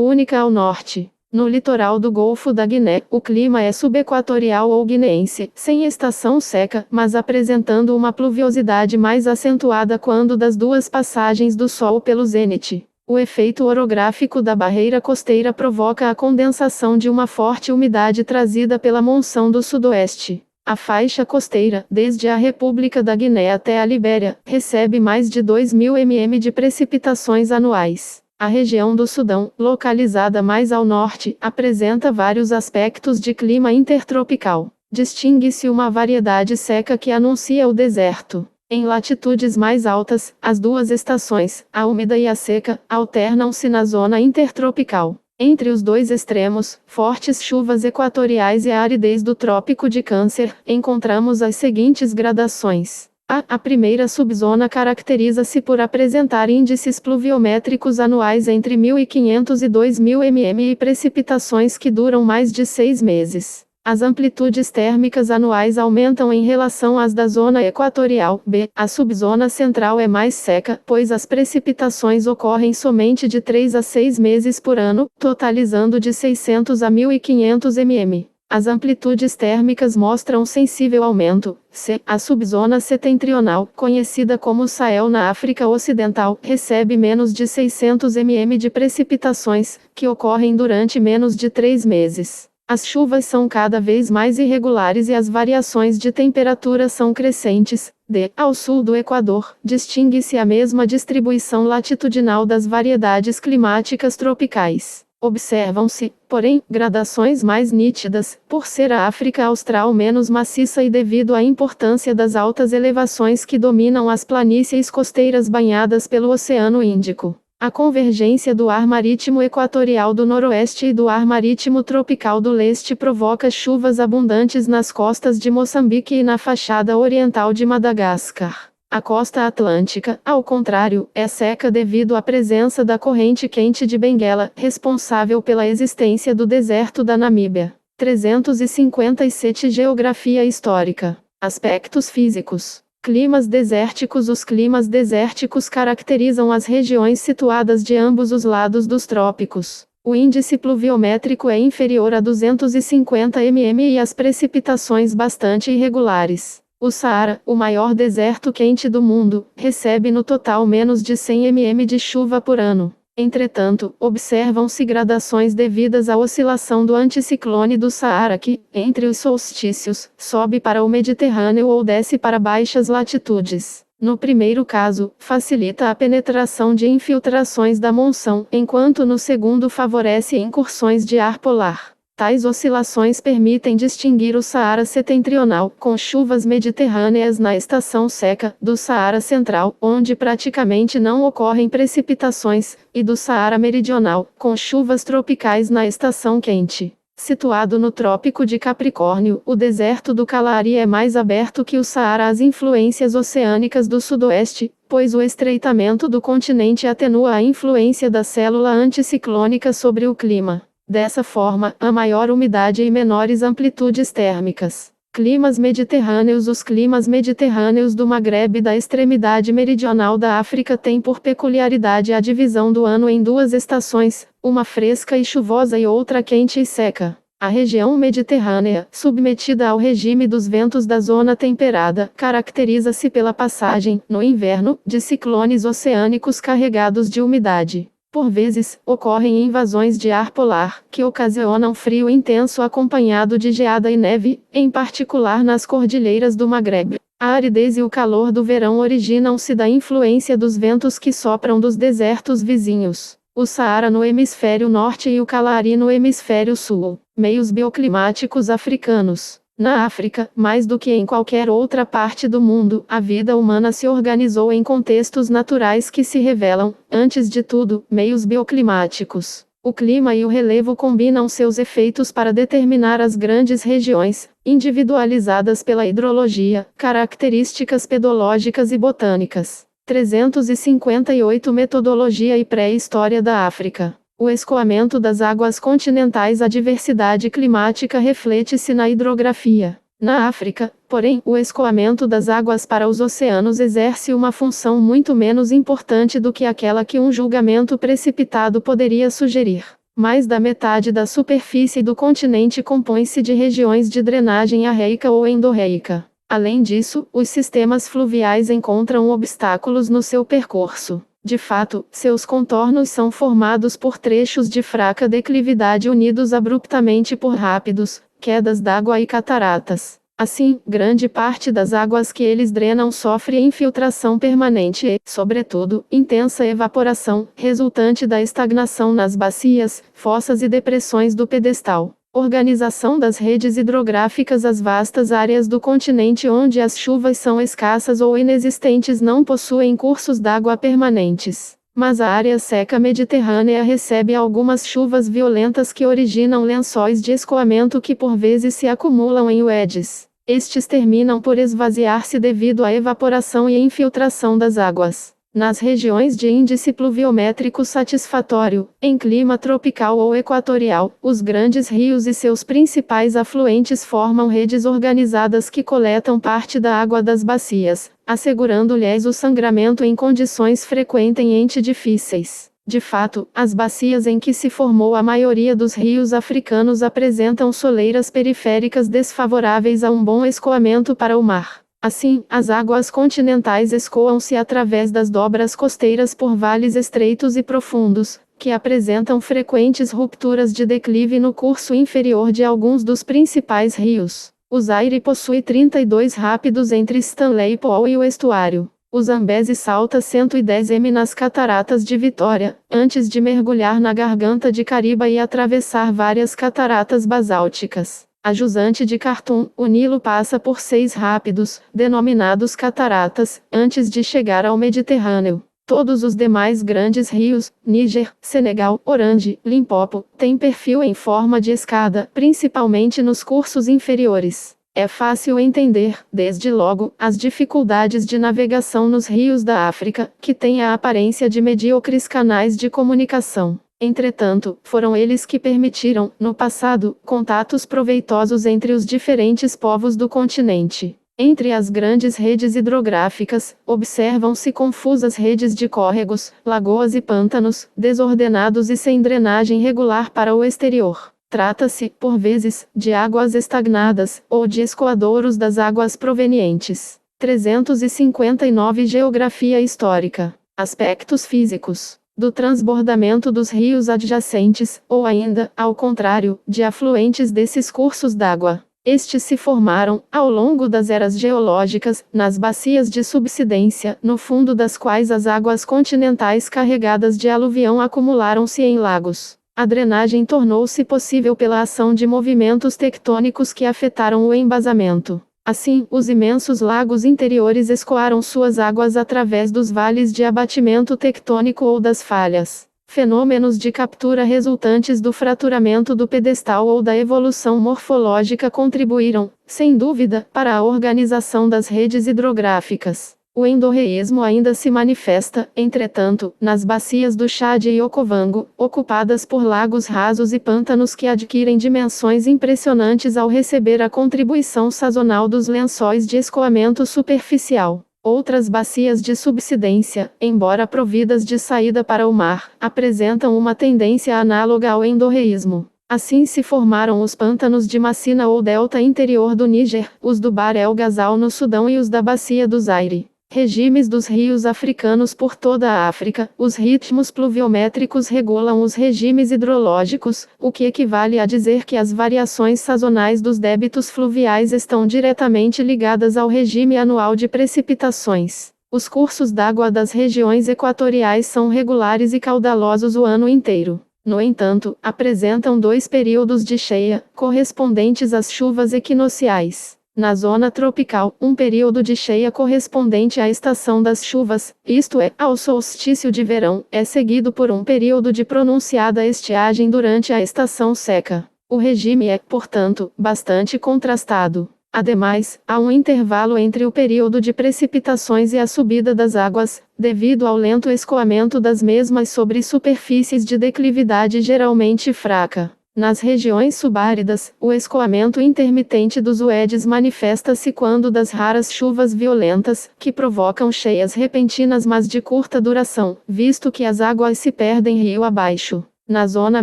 [SPEAKER 1] única ao norte. No litoral do Golfo da Guiné, o clima é subequatorial ou guineense, sem estação seca, mas apresentando uma pluviosidade mais acentuada quando das 2 passagens do Sol pelo zênite. O efeito orográfico da barreira costeira provoca a condensação de uma forte umidade trazida pela monção do sudoeste. A faixa costeira, desde a República da Guiné até a Libéria, recebe mais de 2.000 mm de precipitações anuais. A região do Sudão, localizada mais ao norte, apresenta vários aspectos de clima intertropical. Distingue-se uma variedade seca que anuncia o deserto. Em latitudes mais altas, as 2 estações, a úmida e a seca, alternam-se na zona intertropical. Entre os 2 extremos, fortes chuvas equatoriais e a aridez do Trópico de Câncer, encontramos as seguintes gradações. A primeira subzona caracteriza-se por apresentar índices pluviométricos anuais entre 1.500 e 2.000 mm e precipitações que duram mais de 6 meses. As amplitudes térmicas anuais aumentam em relação às da zona equatorial. A subzona central é mais seca, pois as precipitações ocorrem somente de 3 a 6 meses por ano, totalizando de 600 a 1.500 mm. As amplitudes térmicas mostram sensível aumento. A subzona setentrional, conhecida como Sahel na África Ocidental, recebe menos de 600 mm de precipitações, que ocorrem durante menos de 3 meses. As chuvas são cada vez mais irregulares e as variações de temperatura são crescentes. Ao sul do Equador, distingue-se a mesma distribuição latitudinal das variedades climáticas tropicais. Observam-se, porém, gradações mais nítidas, por ser a África Austral menos maciça e devido à importância das altas elevações que dominam as planícies costeiras banhadas pelo Oceano Índico. A convergência do ar marítimo equatorial do noroeste e do ar marítimo tropical do leste provoca chuvas abundantes nas costas de Moçambique e na fachada oriental de Madagascar. A costa atlântica, ao contrário, é seca devido à presença da corrente quente de Benguela, responsável pela existência do deserto da Namíbia. 357 Geografia histórica. Aspectos físicos. Climas desérticos. Os climas desérticos caracterizam as regiões situadas de ambos os lados dos trópicos. O índice pluviométrico é inferior a 250 mm e as precipitações bastante irregulares. O Saara, o maior deserto quente do mundo, recebe no total menos de 100 mm de chuva por ano. Entretanto, observam-se gradações devidas à oscilação do anticiclone do Saara que, entre os solstícios, sobe para o Mediterrâneo ou desce para baixas latitudes. No primeiro caso, facilita a penetração de infiltrações da monção, enquanto no segundo favorece incursões de ar polar. Tais oscilações permitem distinguir o Saara setentrional, com chuvas mediterrâneas na estação seca, do Saara central, onde praticamente não ocorrem precipitações, e do Saara meridional, com chuvas tropicais na estação quente. Situado no Trópico de Capricórnio, o deserto do Kalahari é mais aberto que o Saara às influências oceânicas do sudoeste, pois o estreitamento do continente atenua a influência da célula anticiclônica sobre o clima. Dessa forma, há maior umidade e menores amplitudes térmicas. Climas mediterrâneos. Os climas mediterrâneos do Maghreb e da extremidade meridional da África têm por peculiaridade a divisão do ano em 2 estações, uma fresca e chuvosa e outra quente e seca. A região mediterrânea, submetida ao regime dos ventos da zona temperada, caracteriza-se pela passagem, no inverno, de ciclones oceânicos carregados de umidade. Por vezes, ocorrem invasões de ar polar, que ocasionam frio intenso acompanhado de geada e neve, em particular nas cordilheiras do Maghreb. A aridez e o calor do verão originam-se da influência dos ventos que sopram dos desertos vizinhos. O Saara no hemisfério norte e o Kalahari no hemisfério sul. Meios bioclimáticos africanos. Na África, mais do que em qualquer outra parte do mundo, a vida humana se organizou em contextos naturais que se revelam, antes de tudo, meios bioclimáticos. O clima e o relevo combinam seus efeitos para determinar as grandes regiões, individualizadas pela hidrologia, características pedológicas e botânicas. 358 Metodologia e pré-história da África. O escoamento das águas continentais. A diversidade climática reflete-se na hidrografia. Na África, porém, o escoamento das águas para os oceanos exerce uma função muito menos importante do que aquela que um julgamento precipitado poderia sugerir. Mais da metade da superfície do continente compõe-se de regiões de drenagem arreica ou endorreica. Além disso, os sistemas fluviais encontram obstáculos no seu percurso. De fato, seus contornos são formados por trechos de fraca declividade unidos abruptamente por rápidos, quedas d'água e cataratas. Assim, grande parte das águas que eles drenam sofre infiltração permanente e, sobretudo, intensa evaporação, resultante da estagnação nas bacias, fossas e depressões do pedestal. Organização das redes hidrográficas. As vastas áreas do continente onde as chuvas são escassas ou inexistentes não possuem cursos d'água permanentes. Mas a área seca mediterrânea recebe algumas chuvas violentas que originam lençóis de escoamento que por vezes se acumulam em uedes. Estes terminam por esvaziar-se devido à evaporação e infiltração das águas. Nas regiões de índice pluviométrico satisfatório, em clima tropical ou equatorial, os grandes rios e seus principais afluentes formam redes organizadas que coletam parte da água das bacias, assegurando-lhes o sangramento em condições frequentemente difíceis. De fato, as bacias em que se formou a maioria dos rios africanos apresentam soleiras periféricas desfavoráveis a um bom escoamento para o mar. Assim, as águas continentais escoam-se através das dobras costeiras por vales estreitos e profundos, que apresentam frequentes rupturas de declive no curso inferior de alguns dos principais rios. O Zaire possui 32 rápidos entre Stanley Pool e o estuário. O Zambeze salta 110 m nas cataratas de Vitória, antes de mergulhar na garganta de Cariba e atravessar várias cataratas basálticas. A jusante de Khartoum, o Nilo passa por 6 rápidos, denominados cataratas, antes de chegar ao Mediterrâneo. Todos os demais grandes rios, Níger, Senegal, Orange, Limpopo, têm perfil em forma de escada, principalmente nos cursos inferiores. É fácil entender, desde logo, as dificuldades de navegação nos rios da África, que têm a aparência de medíocres canais de comunicação. Entretanto, foram eles que permitiram, no passado, contatos proveitosos entre os diferentes povos do continente. Entre as grandes redes hidrográficas, observam-se confusas redes de córregos, lagoas e pântanos, desordenados e sem drenagem regular para o exterior. Trata-se, por vezes, de águas estagnadas, ou de escoadouros das águas provenientes. 359 Geografia histórica. Aspectos físicos do transbordamento dos rios adjacentes, ou ainda, ao contrário, de afluentes desses cursos d'água. Estes se formaram, ao longo das eras geológicas, nas bacias de subsidência, no fundo das quais as águas continentais carregadas de aluvião acumularam-se em lagos. A drenagem tornou-se possível pela ação de movimentos tectônicos que afetaram o embasamento. Assim, os imensos lagos interiores escoaram suas águas através dos vales de abatimento tectônico ou das falhas. Fenômenos de captura resultantes do fraturamento do pedestal ou da evolução morfológica contribuíram, sem dúvida, para a organização das redes hidrográficas. O endorreísmo ainda se manifesta, entretanto, nas bacias do Chad e Okavango, ocupadas por lagos rasos e pântanos que adquirem dimensões impressionantes ao receber a contribuição sazonal dos lençóis de escoamento superficial. Outras bacias de subsidência, embora providas de saída para o mar, apresentam uma tendência análoga ao endorreísmo. Assim se formaram os pântanos de Macina ou delta interior do Níger, os do Bahr el Ghazal no Sudão e os da bacia do Zaire. Regimes dos rios africanos por toda a África. Os ritmos pluviométricos regulam os regimes hidrológicos, o que equivale a dizer que as variações sazonais dos débitos fluviais estão diretamente ligadas ao regime anual de precipitações. Os cursos d'água das regiões equatoriais são regulares e caudalosos o ano inteiro. No entanto, apresentam 2 períodos de cheia, correspondentes às chuvas equinociais. Na zona tropical, um período de cheia correspondente à estação das chuvas, isto é, ao solstício de verão, é seguido por um período de pronunciada estiagem durante a estação seca. O regime é, portanto, bastante contrastado. Ademais, há um intervalo entre o período de precipitações e a subida das águas, devido ao lento escoamento das mesmas sobre superfícies de declividade geralmente fraca. Nas regiões subáridas, o escoamento intermitente dos UEDs manifesta-se quando das raras chuvas violentas, que provocam cheias repentinas mas de curta duração, visto que as águas se perdem rio abaixo. Na zona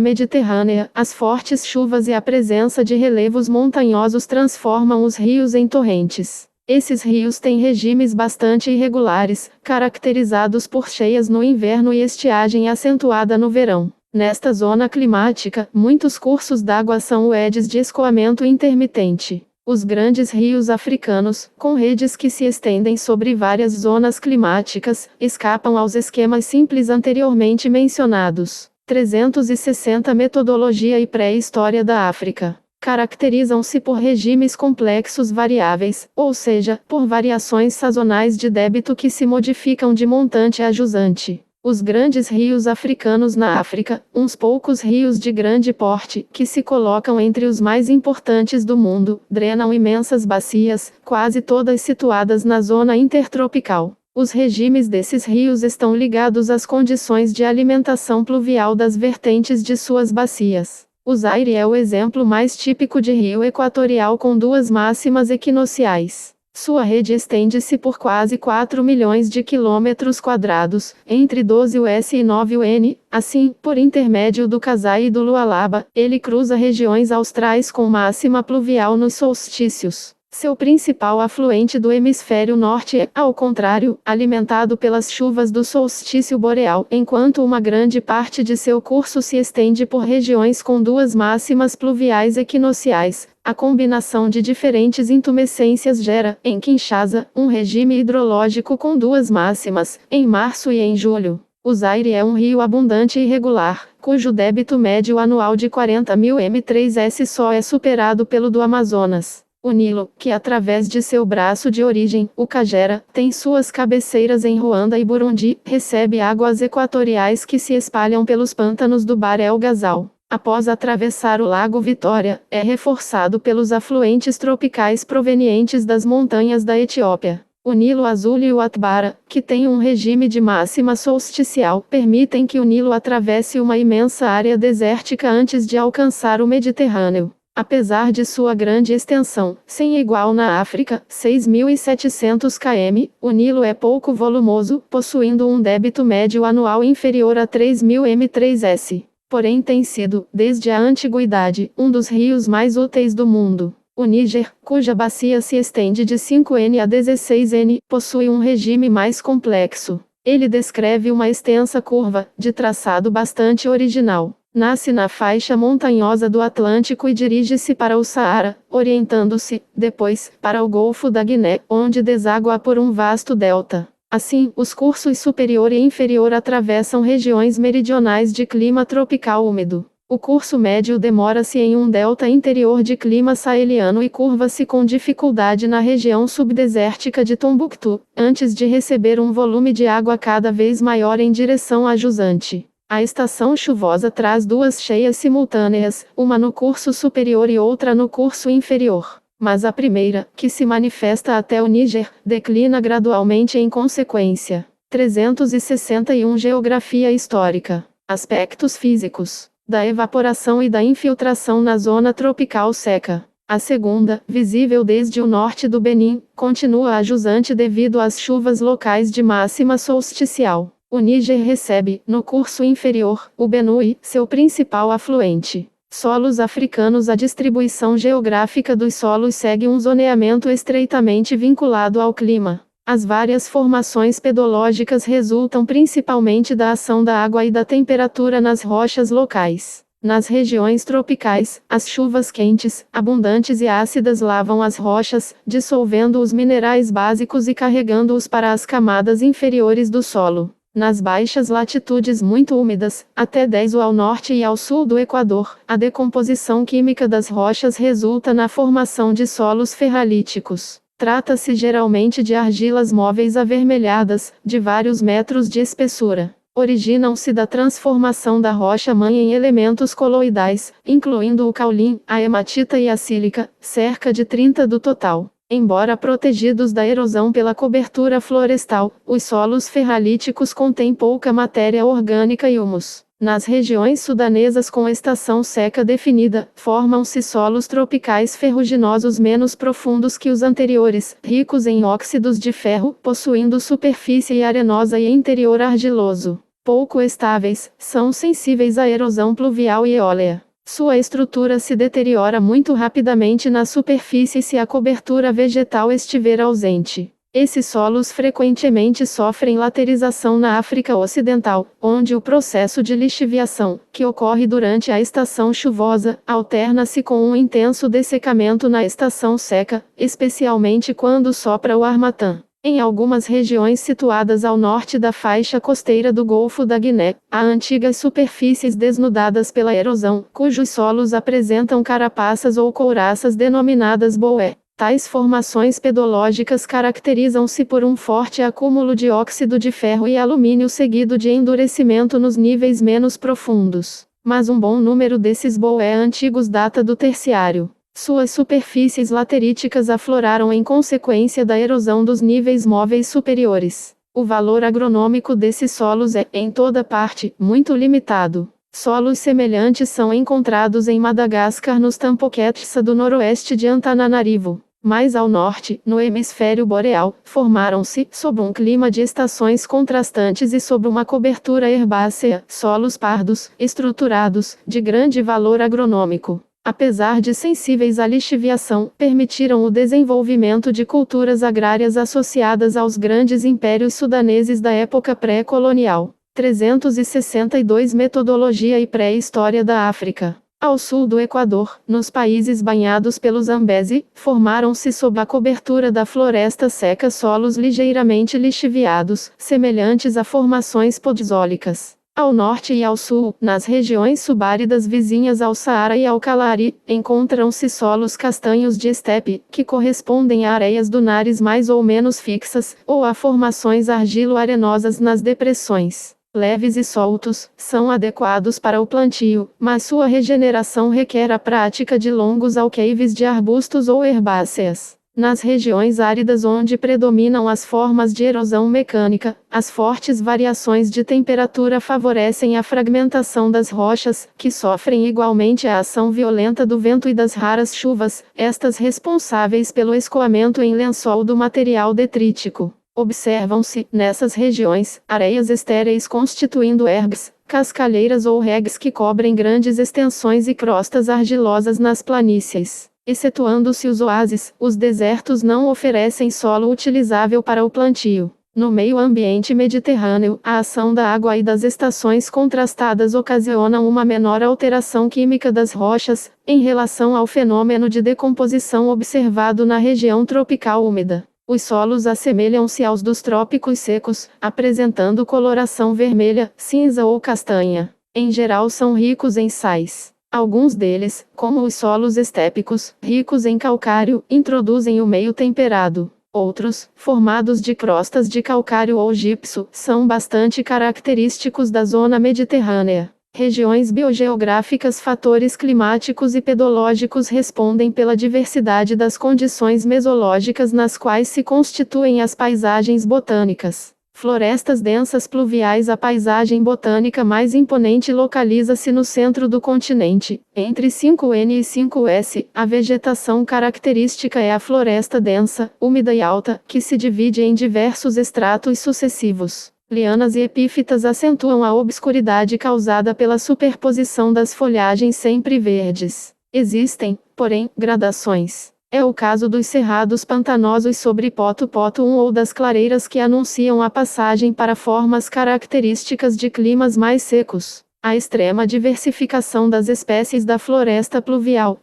[SPEAKER 1] mediterrânea, as fortes chuvas e a presença de relevos montanhosos transformam os rios em torrentes. Esses rios têm regimes bastante irregulares, caracterizados por cheias no inverno e estiagem acentuada no verão. Nesta zona climática, muitos cursos d'água são UEDs de escoamento intermitente. Os grandes rios africanos, com redes que se estendem sobre várias zonas climáticas, escapam aos esquemas simples anteriormente mencionados. 360 Metodologia e pré-história da África. Caracterizam-se por regimes complexos variáveis, ou seja, por variações sazonais de débito que se modificam de montante a jusante. Os grandes rios africanos na África, uns poucos rios de grande porte, que se colocam entre os mais importantes do mundo, drenam imensas bacias, quase todas situadas na zona intertropical. Os regimes desses rios estão ligados às condições de alimentação pluvial das vertentes de suas bacias. O Zaire é o exemplo mais típico de rio equatorial com duas máximas equinociais. Sua rede estende-se por quase 4 milhões de quilômetros quadrados, entre 12 US e 9 UN. Assim, por intermédio do Kasai e do Lualaba, ele cruza regiões austrais com máxima pluvial nos solstícios. Seu principal afluente do hemisfério norte é, ao contrário, alimentado pelas chuvas do solstício boreal, enquanto uma grande parte de seu curso se estende por regiões com duas máximas pluviais equinociais. A combinação de diferentes intumescências gera, em Kinshasa, um regime hidrológico com duas máximas, em março e em julho. O Zaire é um rio abundante e regular, cujo débito médio anual de 40.000 m3s só é superado pelo do Amazonas. O Nilo, que através de seu braço de origem, o Kagera, tem suas cabeceiras em Ruanda e Burundi, recebe águas equatoriais que se espalham pelos pântanos do Bahr el Ghazal. Após atravessar o Lago Vitória, é reforçado pelos afluentes tropicais provenientes das montanhas da Etiópia. O Nilo Azul e o Atbara, que tem um regime de máxima solsticial, permitem que o Nilo atravesse uma imensa área desértica antes de alcançar o Mediterrâneo. Apesar de sua grande extensão, sem igual na África, 6.700 km, o Nilo é pouco volumoso, possuindo um débito médio anual inferior a 3.000 m3s. Porém tem sido, desde a antiguidade, um dos rios mais úteis do mundo. O Níger, cuja bacia se estende de 5N a 16N, possui um regime mais complexo. Ele descreve uma extensa curva, de traçado bastante original. Nasce na faixa montanhosa do Atlântico e dirige-se para o Saara, orientando-se, depois, para o Golfo da Guiné, onde deságua por um vasto delta. Assim, os cursos superior e inferior atravessam regiões meridionais de clima tropical úmido. O curso médio demora-se em um delta interior de clima saeliano e curva-se com dificuldade na região subdesértica de Tombuctu, antes de receber um volume de água cada vez maior em direção a jusante. A estação chuvosa traz duas cheias simultâneas, uma no curso superior e outra no curso inferior. Mas a primeira, que se manifesta até o Níger, declina gradualmente em consequência. 361 Geografia histórica. Aspectos físicos da evaporação e da infiltração na zona tropical seca. A segunda, visível desde o norte do Benin, continua a jusante devido às chuvas locais de máxima solsticial. O Níger recebe, no curso inferior, o Benue, seu principal afluente. Solos africanos. A distribuição geográfica dos solos segue um zoneamento estreitamente vinculado ao clima. As várias formações pedológicas resultam principalmente da ação da água e da temperatura nas rochas locais. Nas regiões tropicais, as chuvas quentes, abundantes e ácidas lavam as rochas, dissolvendo os minerais básicos e carregando-os para as camadas inferiores do solo. Nas baixas latitudes muito úmidas, até 10 ao norte e ao sul do Equador, a decomposição química das rochas resulta na formação de solos ferralíticos. Trata-se geralmente de argilas móveis avermelhadas, de vários metros de espessura. Originam-se da transformação da rocha-mãe em elementos coloidais, incluindo o caulim, a hematita e a sílica, cerca de 30 do total. Embora protegidos da erosão pela cobertura florestal, os solos ferralíticos contêm pouca matéria orgânica e humus. Nas regiões sudanesas com estação seca definida, formam-se solos tropicais ferruginosos menos profundos que os anteriores, ricos em óxidos de ferro, possuindo superfície arenosa e interior argiloso. Pouco estáveis, são sensíveis à erosão pluvial e eólica. Sua estrutura se deteriora muito rapidamente na superfície se a cobertura vegetal estiver ausente. Esses solos frequentemente sofrem laterização na África Ocidental, onde o processo de lixiviação, que ocorre durante a estação chuvosa, alterna-se com um intenso dessecamento na estação seca, especialmente quando sopra o harmatã. Em algumas regiões situadas ao norte da faixa costeira do Golfo da Guiné, há antigas superfícies desnudadas pela erosão, cujos solos apresentam carapaças ou couraças denominadas boé. Tais formações pedológicas caracterizam-se por um forte acúmulo de óxido de ferro e alumínio seguido de endurecimento nos níveis menos profundos. Mas um bom número desses boé antigos data do Terciário. Suas superfícies lateríticas afloraram em consequência da erosão dos níveis móveis superiores. O valor agronômico desses solos é, em toda parte, muito limitado. Solos semelhantes são encontrados em Madagascar nos Tampoquetsa do noroeste de Antananarivo. Mais ao norte, no hemisfério boreal, formaram-se, sob um clima de estações contrastantes e sob uma cobertura herbácea, solos pardos, estruturados, de grande valor agronômico. Apesar de sensíveis à lixiviação, permitiram o desenvolvimento de culturas agrárias associadas aos grandes impérios sudaneses da época pré-colonial. 362 Metodologia e pré-história da África. Ao sul do Equador, nos países banhados pelo Zambeze, formaram-se sob a cobertura da floresta seca solos ligeiramente lixiviados, semelhantes a formações podzólicas. Ao norte e ao sul, nas regiões subáridas vizinhas ao Saara e ao Kalahari, encontram-se solos castanhos de estepe, que correspondem a areias dunares mais ou menos fixas, ou a formações argilo-arenosas nas depressões. Leves e soltos, são adequados para o plantio, mas sua regeneração requer a prática de longos alqueires de arbustos ou herbáceas. Nas regiões áridas onde predominam as formas de erosão mecânica, as fortes variações de temperatura favorecem a fragmentação das rochas, que sofrem igualmente a ação violenta do vento e das raras chuvas, estas responsáveis pelo escoamento em lençol do material detrítico. Observam-se, nessas regiões, areias estéreis constituindo ergs, cascalheiras ou regs que cobrem grandes extensões e crostas argilosas nas planícies. Excetuando-se os oásis, os desertos não oferecem solo utilizável para o plantio. No meio ambiente mediterrâneo, a ação da água e das estações contrastadas ocasionam uma menor alteração química das rochas, em relação ao fenômeno de decomposição observado na região tropical úmida. Os solos assemelham-se aos dos trópicos secos, apresentando coloração vermelha, cinza ou castanha. Em geral são ricos em sais. Alguns deles, como os solos estépicos, ricos em calcário, introduzem o meio temperado. Outros, formados de crostas de calcário ou gipso, são bastante característicos da zona mediterrânea. Regiões biogeográficas. Fatores climáticos e pedológicos respondem pela diversidade das condições mesológicas nas quais se constituem as paisagens botânicas. Florestas densas pluviais. A paisagem botânica mais imponente localiza-se no centro do continente, entre 5N e 5S. A vegetação característica é a floresta densa, úmida e alta, que se divide em diversos estratos sucessivos. Lianas e epífitas acentuam a obscuridade causada pela superposição das folhagens sempre verdes. Existem, porém, gradações. É o caso dos cerrados pantanosos sobre Poto-Poto 1 ou das clareiras que anunciam a passagem para formas características de climas mais secos. A extrema diversificação das espécies da floresta pluvial.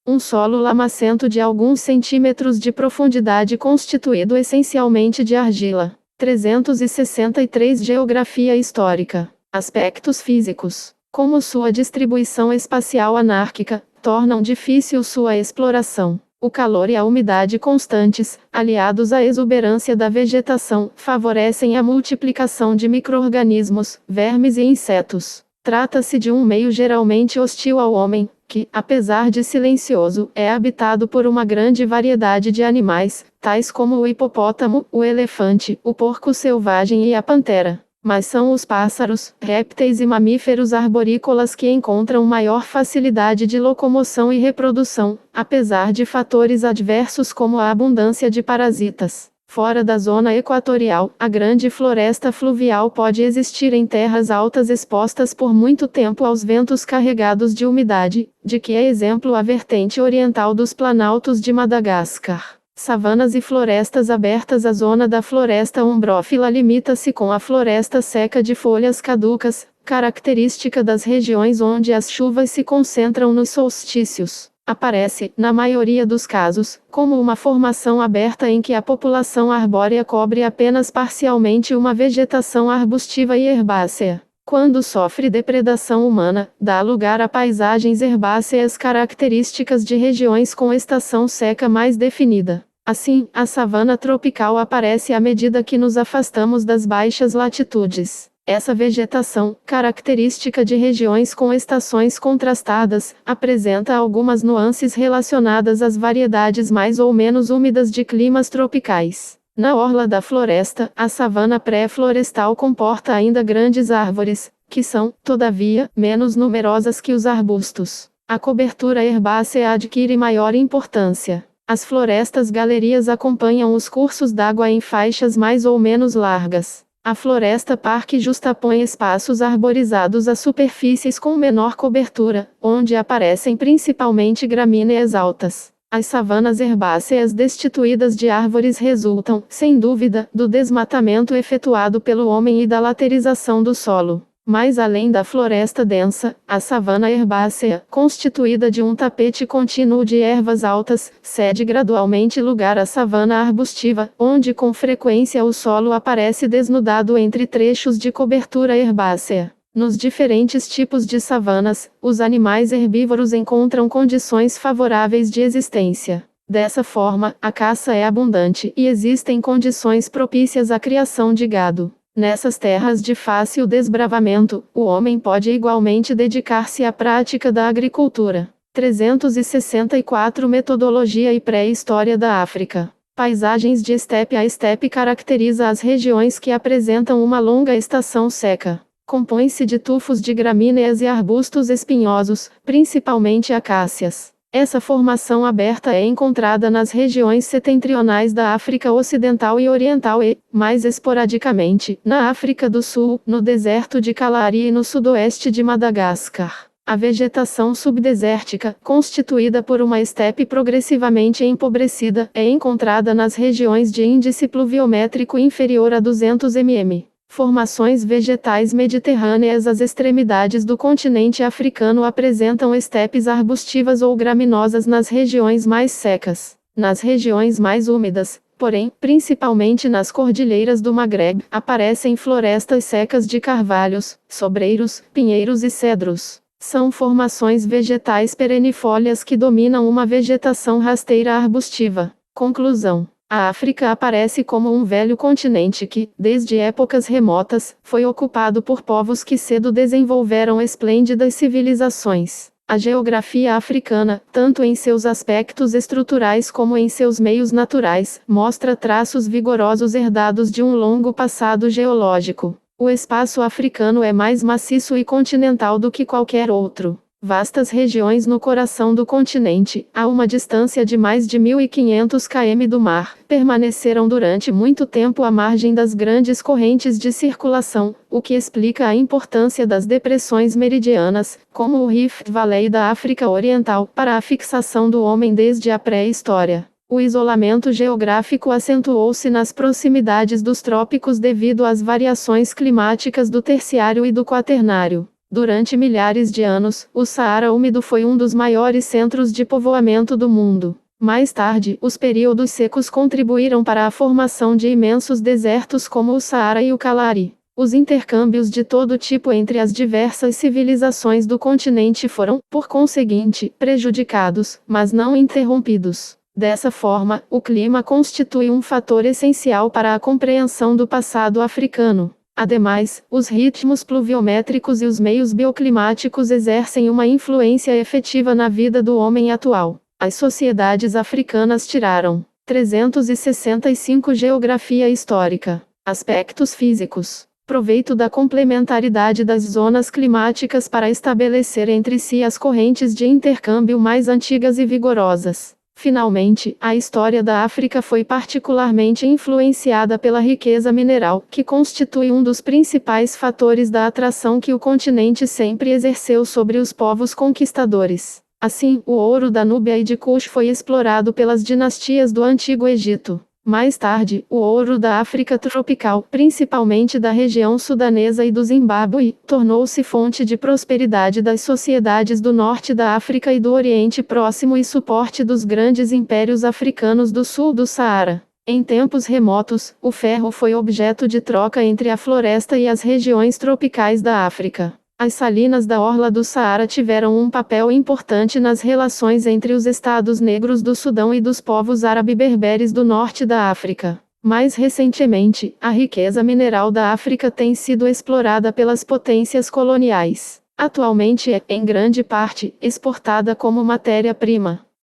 [SPEAKER 1] Um solo lamacento de alguns centímetros de profundidade constituído essencialmente de argila. 363 Geografia histórica. Aspectos físicos, como sua distribuição espacial anárquica, tornam difícil sua exploração. O calor e a umidade constantes, aliados à exuberância da vegetação, favorecem a multiplicação de micro-organismos, vermes e insetos. Trata-se de um meio geralmente hostil ao homem, que, apesar de silencioso, é habitado por uma grande variedade de animais, tais como o hipopótamo, o elefante, o porco selvagem e a pantera. Mas são os pássaros, répteis e mamíferos arborícolas que encontram maior facilidade de locomoção e reprodução, apesar de fatores adversos como a abundância de parasitas. Fora da zona equatorial, a grande floresta fluvial pode existir em terras altas expostas por muito tempo aos ventos carregados de umidade, de que é exemplo a vertente oriental dos planaltos de Madagascar. Savanas e florestas abertas. A zona da floresta umbrófila limita-se com a floresta seca de folhas caducas, característica das regiões onde as chuvas se concentram nos solstícios. Aparece, na maioria dos casos, como uma formação aberta em que a população arbórea cobre apenas parcialmente uma vegetação arbustiva e herbácea. Quando sofre depredação humana, dá lugar a paisagens herbáceas características de regiões com estação seca mais definida. Assim, a savana tropical aparece à medida que nos afastamos das baixas latitudes. Essa vegetação, característica de regiões com estações contrastadas, apresenta algumas nuances relacionadas às variedades mais ou menos úmidas de climas tropicais. Na orla da floresta, a savana pré-florestal comporta ainda grandes árvores, que são, todavia, menos numerosas que os arbustos. A cobertura herbácea adquire maior importância. As florestas galerias acompanham os cursos d'água em faixas mais ou menos largas. A floresta parque justapõe espaços arborizados a superfícies com menor cobertura, onde aparecem principalmente gramíneas altas. As savanas herbáceas destituídas de árvores resultam, sem dúvida, do desmatamento efetuado pelo homem e da laterização do solo. Mais além da floresta densa, a savana herbácea, constituída de um tapete contínuo de ervas altas, cede gradualmente lugar à savana arbustiva, onde com frequência o solo aparece desnudado entre trechos de cobertura herbácea. Nos diferentes tipos de savanas, os animais herbívoros encontram condições favoráveis de existência. Dessa forma, a caça é abundante e existem condições propícias à criação de gado. Nessas terras de fácil desbravamento, o homem pode igualmente dedicar-se à prática da agricultura. 364 Metodologia e pré-história da África. Paisagens de estepe. A estepe caracteriza as regiões que apresentam uma longa estação seca. Compõe-se de tufos de gramíneas e arbustos espinhosos, principalmente acácias. Essa formação aberta é encontrada nas regiões setentrionais da África Ocidental e Oriental e, mais esporadicamente, na África do Sul, no deserto de Kalahari e no sudoeste de Madagascar. A vegetação subdesértica, constituída por uma estepe progressivamente empobrecida, é encontrada nas regiões de índice pluviométrico inferior a 200 mm. Formações vegetais mediterrâneas. As extremidades do continente africano apresentam estepes arbustivas ou graminosas nas regiões mais secas. Nas regiões mais úmidas, porém, principalmente nas cordilheiras do Maghreb, aparecem florestas secas de carvalhos, sobreiros, pinheiros e cedros. São formações vegetais perennifólias que dominam uma vegetação rasteira arbustiva. Conclusão: a África aparece como um velho continente que, desde épocas remotas, foi ocupado por povos que cedo desenvolveram esplêndidas civilizações. A geografia africana, tanto em seus aspectos estruturais como em seus meios naturais, mostra traços vigorosos herdados de um longo passado geológico. O espaço africano é mais maciço e continental do que qualquer outro. Vastas regiões no coração do continente, a uma distância de mais de 1.500 km do mar, permaneceram durante muito tempo à margem das grandes correntes de circulação, o que explica a importância das depressões meridianas, como o Rift Valley da África Oriental, para a fixação do homem desde a pré-história. O isolamento geográfico acentuou-se nas proximidades dos trópicos devido às variações climáticas do terciário e do quaternário. Durante milhares de anos, o Saara úmido foi um dos maiores centros de povoamento do mundo. Mais tarde, os períodos secos contribuíram para a formação de imensos desertos como o Saara e o Kalahari. Os intercâmbios de todo tipo entre as diversas civilizações do continente foram, por conseguinte, prejudicados, mas não interrompidos. Dessa forma, o clima constitui um fator essencial para a compreensão do passado africano. Ademais, os ritmos pluviométricos e os meios bioclimáticos exercem uma influência efetiva na vida do homem atual. As sociedades africanas tiraram 365 Geografia histórica. Aspectos físicos. Proveito da complementaridade das zonas climáticas para estabelecer entre si as correntes de intercâmbio mais antigas e vigorosas. Finalmente, a história da África foi particularmente influenciada pela riqueza mineral, que constitui um dos principais fatores da atração que o continente sempre exerceu sobre os povos conquistadores. Assim, o ouro da Núbia e de Kush foi explorado pelas dinastias do Antigo Egito. Mais tarde, o ouro da África tropical, principalmente da região sudanesa e do Zimbábue, tornou-se fonte de prosperidade das sociedades do norte da África e do Oriente Próximo e suporte dos grandes impérios africanos do sul do Saara. Em tempos remotos, o ferro foi objeto de troca entre a floresta e as regiões tropicais da África. As salinas da orla do Saara tiveram um papel importante nas relações entre os estados negros do Sudão e dos povos árabe-berberes do norte da África. Mais recentemente, a riqueza mineral da África tem sido explorada pelas potências coloniais. Atualmente é, em grande parte, exportada como matéria-prima.